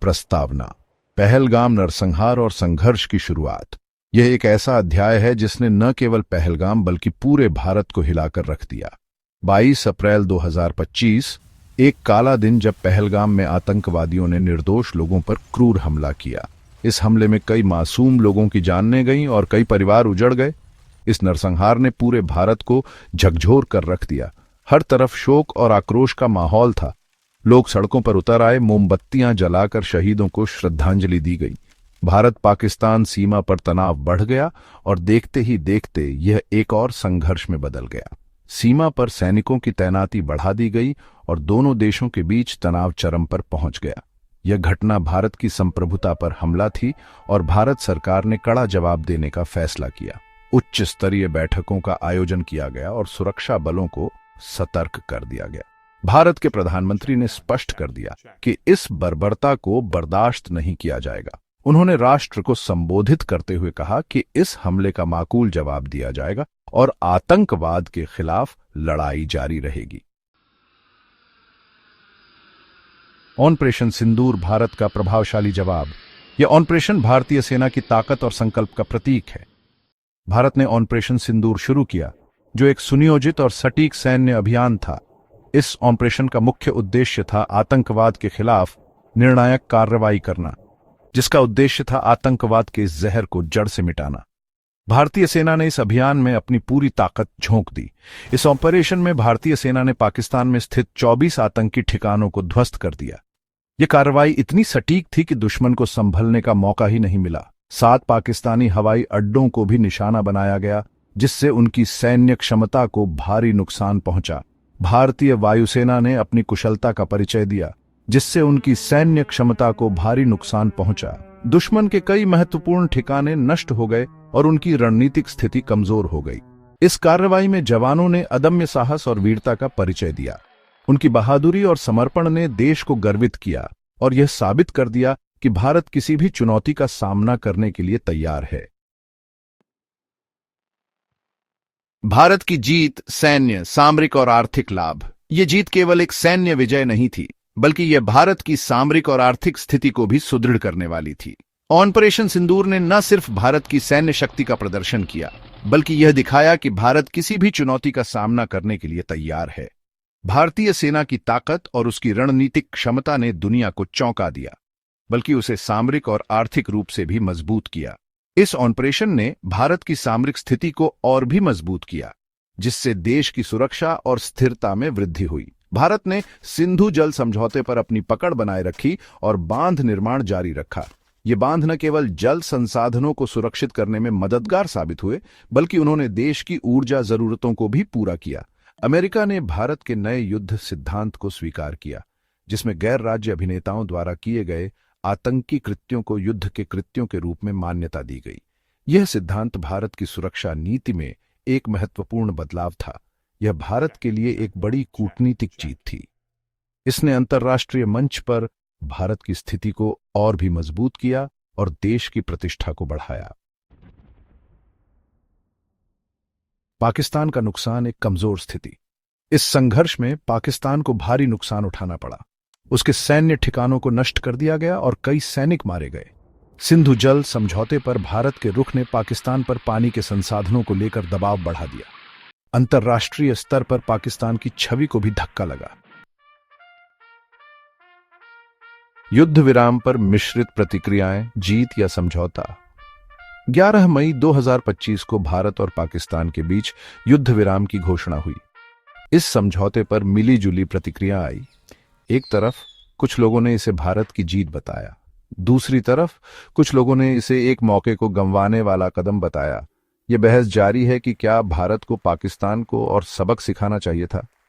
प्रस्तावना, पहलगाम नरसंहार और संघर्ष की शुरुआत। यह एक ऐसा अध्याय है जिसने न केवल पहलगाम बल्कि पूरे भारत को हिलाकर रख दिया। 22 अप्रैल 2025 एक काला दिन जब पहलगाम में आतंकवादियों ने निर्दोष लोगों पर क्रूर हमला किया। इस हमले में कई मासूम लोगों की जानें गईं और कई परिवार उजड़ गए। इस नरसंहार ने पूरे भारत को झकझोर कर रख दिया। हर तरफ शोक और आक्रोश का माहौल था। लोग सड़कों पर उतर आए, मोमबत्तियां जलाकर शहीदों को श्रद्धांजलि दी गई। भारत पाकिस्तान सीमा पर तनाव बढ़ गया और देखते ही देखते यह एक और संघर्ष में बदल गया। सीमा पर सैनिकों की तैनाती बढ़ा दी गई और दोनों देशों के बीच तनाव चरम पर पहुंच गया। यह घटना भारत की संप्रभुता पर हमला थी और भारत सरकार ने कड़ा जवाब देने का फैसला किया। उच्च स्तरीय बैठकों का आयोजन किया गया और सुरक्षा बलों को सतर्क कर दिया गया। भारत के प्रधानमंत्री ने स्पष्ट कर दिया कि इस बर्बरता को बर्दाश्त नहीं किया जाएगा। उन्होंने राष्ट्र को संबोधित करते हुए कहा कि इस हमले का माकूल जवाब दिया जाएगा और आतंकवाद के खिलाफ लड़ाई जारी रहेगी। ऑपरेशन सिंदूर भारत का प्रभावशाली जवाब। यह ऑपरेशन भारतीय सेना की ताकत और संकल्प का प्रतीक है। भारत ने ऑपरेशन सिंदूर शुरू किया, जो एक सुनियोजित और सटीक सैन्य अभियान था। इस ऑपरेशन का मुख्य उद्देश्य था आतंकवाद के खिलाफ निर्णायक कार्रवाई करना, जिसका उद्देश्य था आतंकवाद के इस जहर को जड़ से मिटाना। भारतीय सेना ने इस अभियान में अपनी पूरी ताकत झोंक दी। इस ऑपरेशन में भारतीय सेना ने पाकिस्तान में स्थित 24 आतंकी ठिकानों को ध्वस्त कर दिया। यह कार्रवाई इतनी सटीक थी कि दुश्मन को संभलने का मौका ही नहीं मिला। 7 पाकिस्तानी हवाई अड्डों को भी निशाना बनाया गया, जिससे उनकी सैन्य क्षमता को भारी नुकसान पहुंचा। भारतीय वायुसेना ने अपनी कुशलता का परिचय दिया, जिससे उनकी सैन्य क्षमता को भारी नुकसान पहुंचा। दुश्मन के कई महत्वपूर्ण ठिकाने नष्ट हो गए और उनकी रणनीतिक स्थिति कमजोर हो गई। इस कार्रवाई में जवानों ने अदम्य साहस और वीरता का परिचय दिया। उनकी बहादुरी और समर्पण ने देश को गर्वित किया और यह साबित कर दिया कि भारत किसी भी चुनौती का सामना करने के लिए तैयार है। भारत की जीत, सैन्य, सामरिक और आर्थिक लाभ। यह जीत केवल एक सैन्य विजय नहीं थी, बल्कि यह भारत की सामरिक और आर्थिक स्थिति को भी सुदृढ़ करने वाली थी। ऑपरेशन सिंदूर ने न सिर्फ भारत की सैन्य शक्ति का प्रदर्शन किया, बल्कि यह दिखाया कि भारत किसी भी चुनौती का सामना करने के लिए तैयार है। भारतीय सेना की ताकत और उसकी रणनीतिक क्षमता ने दुनिया को चौंका दिया, बल्कि उसे सामरिक और आर्थिक रूप से भी मजबूत किया। इस ऑपरेशन ने भारत की सामरिक स्थिति को और भी मजबूत किया, जिससे देश की सुरक्षा और स्थिरता में वृद्धि हुई। भारत ने सिंधु जल समझौते पर अपनी पकड़ बनाए रखी और बांध निर्माण जारी रखा। ये बांध न केवल जल संसाधनों को सुरक्षित करने में मददगार साबित हुए, बल्कि उन्होंने देश की ऊर्जा जरूरतों को भी पूरा किया। अमेरिका ने भारत के नए युद्ध सिद्धांत को स्वीकार किया, जिसमें गैर राज्य अभिनेताओं द्वारा किए गए आतंकी कृत्यों को युद्ध के कृत्यों के रूप में मान्यता दी गई। यह सिद्धांत भारत की सुरक्षा नीति में एक महत्वपूर्ण बदलाव था। यह भारत के लिए एक बड़ी कूटनीतिक जीत थी। इसने अंतर्राष्ट्रीय मंच पर भारत की स्थिति को और भी मजबूत किया और देश की प्रतिष्ठा को बढ़ाया। पाकिस्तान का नुकसान, एक कमजोर स्थिति। इस संघर्ष में पाकिस्तान को भारी नुकसान उठाना पड़ा। उसके सैन्य ठिकानों को नष्ट कर दिया गया और कई सैनिक मारे गए। सिंधु जल समझौते पर भारत के रुख ने पाकिस्तान पर पानी के संसाधनों को लेकर दबाव बढ़ा दिया। अंतर्राष्ट्रीय स्तर पर पाकिस्तान की छवि को भी धक्का लगा। युद्ध विराम पर मिश्रित प्रतिक्रियाएं, जीत या समझौता। 11 मई 2025 को भारत और पाकिस्तान के बीच युद्ध विराम की घोषणा हुई। इस समझौते पर मिली जुली प्रतिक्रिया आई। एक तरफ कुछ लोगों ने इसे भारत की जीत बताया, दूसरी तरफ कुछ लोगों ने इसे एक मौके को गंवाने वाला कदम बताया। यह बहस जारी है कि क्या भारत को पाकिस्तान को और सबक सिखाना चाहिए था।